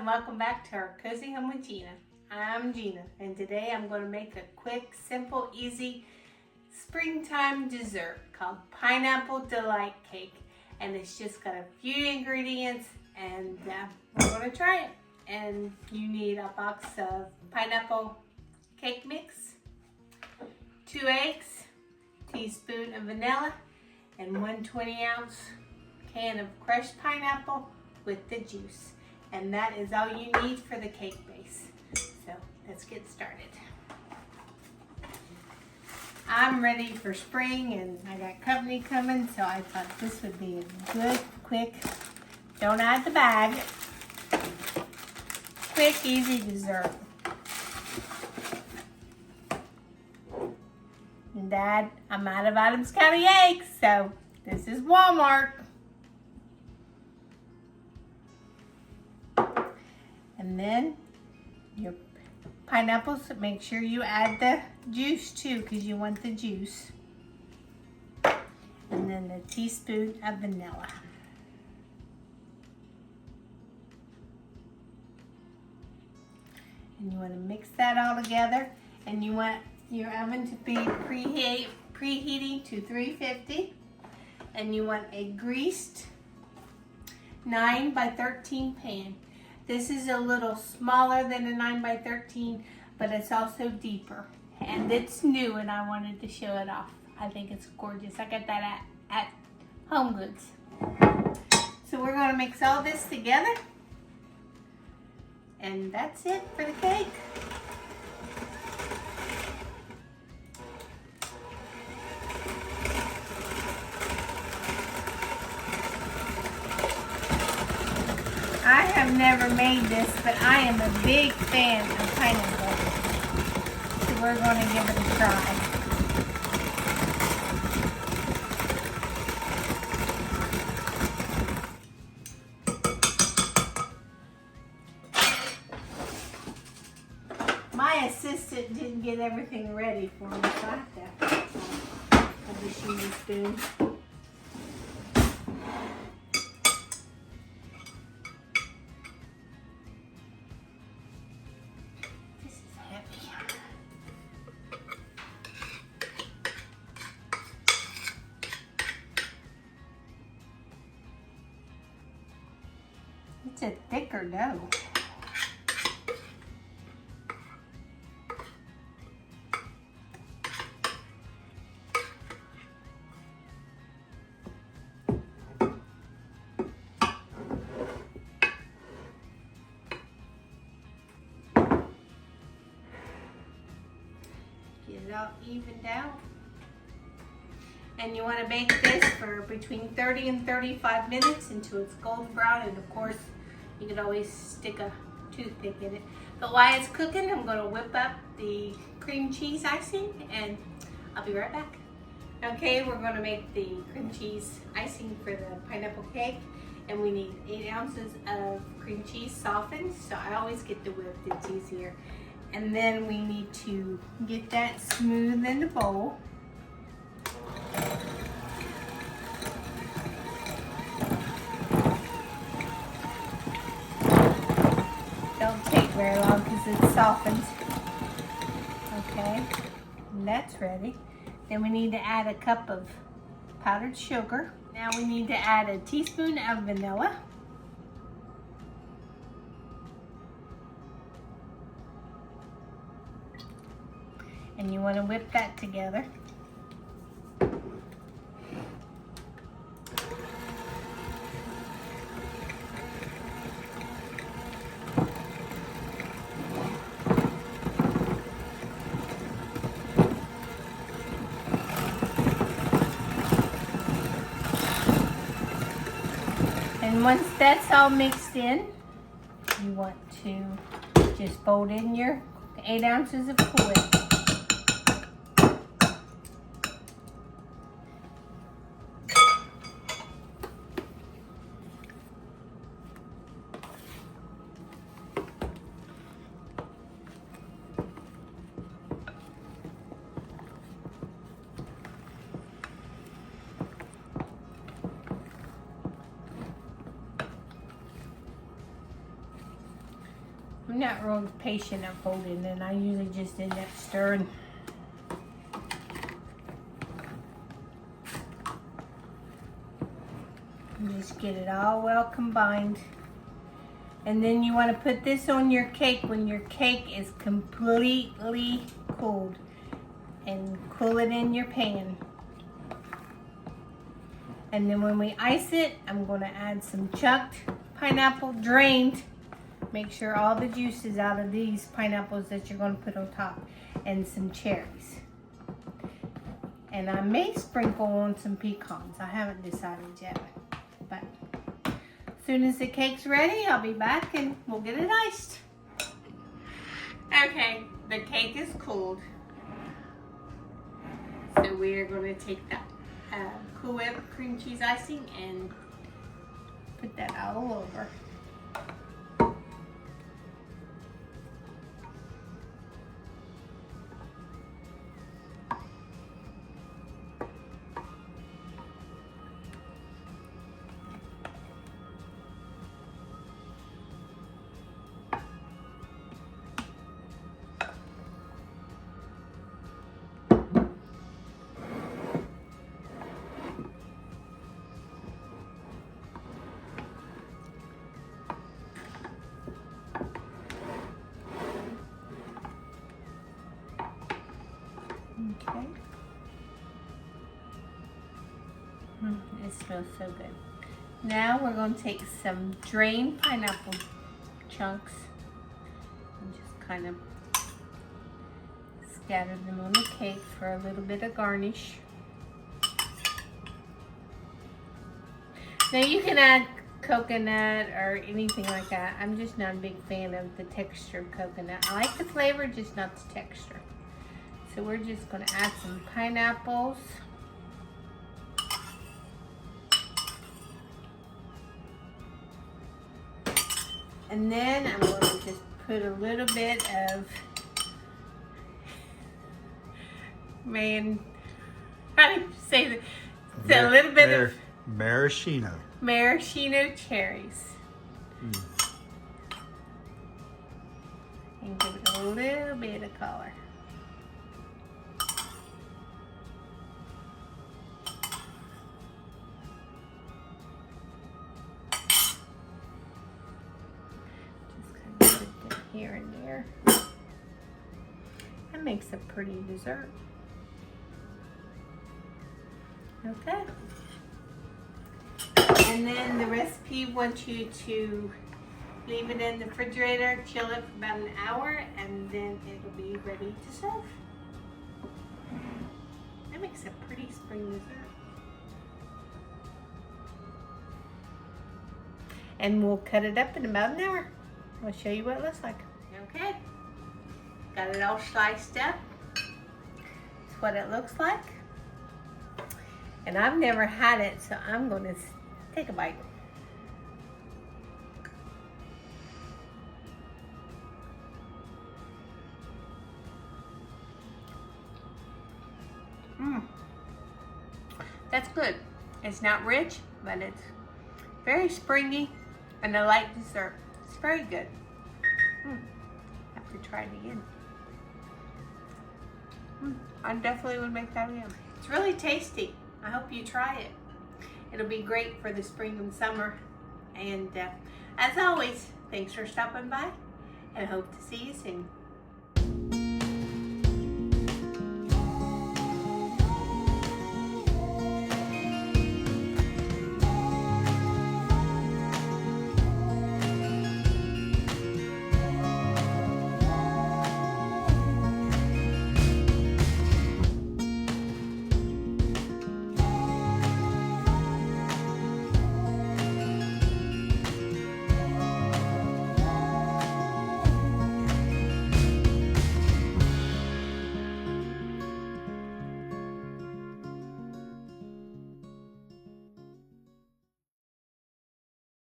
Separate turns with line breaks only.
and welcome back to our Cozy Home with Gina. I'm Gina, and today I'm going to make a quick, simple, easy springtime dessert called Pineapple Delight Cake. And it's just got a few ingredients, and we're going to try it. And you need a box of pineapple cake mix, 2 eggs, teaspoon of vanilla, and 1 20-ounce can of crushed pineapple with the juice. And that is all you need for the cake base. So let's get started. I'm ready for spring and I got company coming, so I thought this would be a good, quick, don't add the bag, quick, easy dessert. And Dad, I'm out of Adams County eggs, so this is Walmart. And then your pineapples, make sure you add the juice too, because you want the juice. And then a teaspoon of vanilla. And you want to mix that all together. And you want your oven to be preheating to 350. And you want a greased 9 by 13 pan. This is a little smaller than a 9 by 13, but it's also deeper. And it's new, and I wanted to show it off. I think it's gorgeous. I got that at Home Goods. So we're going to mix all this together. And that's it for the cake. I have never made this, but I am a big fan of pineapple. So we're going to give it a try. My assistant didn't get everything ready for me, so I have to use a spoon. It's a thicker dough. Get it all evened out. And you want to bake this for between 30 and 35 minutes until it's golden brown. And of course, you could always stick a toothpick in it. But while it's cooking, I'm going to whip up the cream cheese icing, and I'll be right back. Okay, we're going to make the cream cheese icing for the pineapple cake. And we need 8 ounces of cream cheese softened. So I always get the whipped, it's easier. And then we need to get that smooth in the bowl. Don't take very long because it softens. Okay, and that's ready. Then we need to add a cup of powdered sugar. Now we need to add a teaspoon of vanilla. And you want to whip that together. And once that's all mixed in, you want to just fold in your 8 ounces of Cool Whip. I'm not real patient at folding, and I usually just end up stirring. And just get it all well combined. And then you want to put this on your cake when your cake is completely cooled. And cool it in your pan. And then when we ice it, I'm going to add some chucked pineapple, drained. Make sure all the juice is out of these pineapples that you're going to put on top. And some cherries. And I may sprinkle on some pecans. I haven't decided yet. But as soon as the cake's ready, I'll be back and we'll get it iced. Okay, the cake is cooled. So we are going to take that Cool Whip cream cheese icing and put that all over. Okay. It smells so good. Now we're going to take some drained pineapple chunks and just kind of scatter them on the cake for a little bit of garnish. Now you can add coconut or anything like that. I'm just not a big fan of the texture of coconut. I like the flavor, just not the texture. So we're just going to add some pineapples. And then I'm going to just put a little bit of, how do you say that? So a little bit of
maraschino.
Maraschino cherries. And give it a little bit of color. Here and there. That makes a pretty dessert. Okay. And then the recipe wants you to leave it in the refrigerator, chill it for about an hour, and then it'll be ready to serve. That makes a pretty spring dessert. And we'll cut it up in about an hour. I'll show you what it looks like. Okay, got it all sliced up. That's what it looks like. And I've never had it, so I'm going to take a bite. That's good. It's not rich, but it's very springy and a light dessert. It's very good. Have to try it again. I definitely would make that again. It's really tasty. I hope you try it. It'll be great for the spring and summer. And as always, thanks for stopping by, and I hope to see you soon.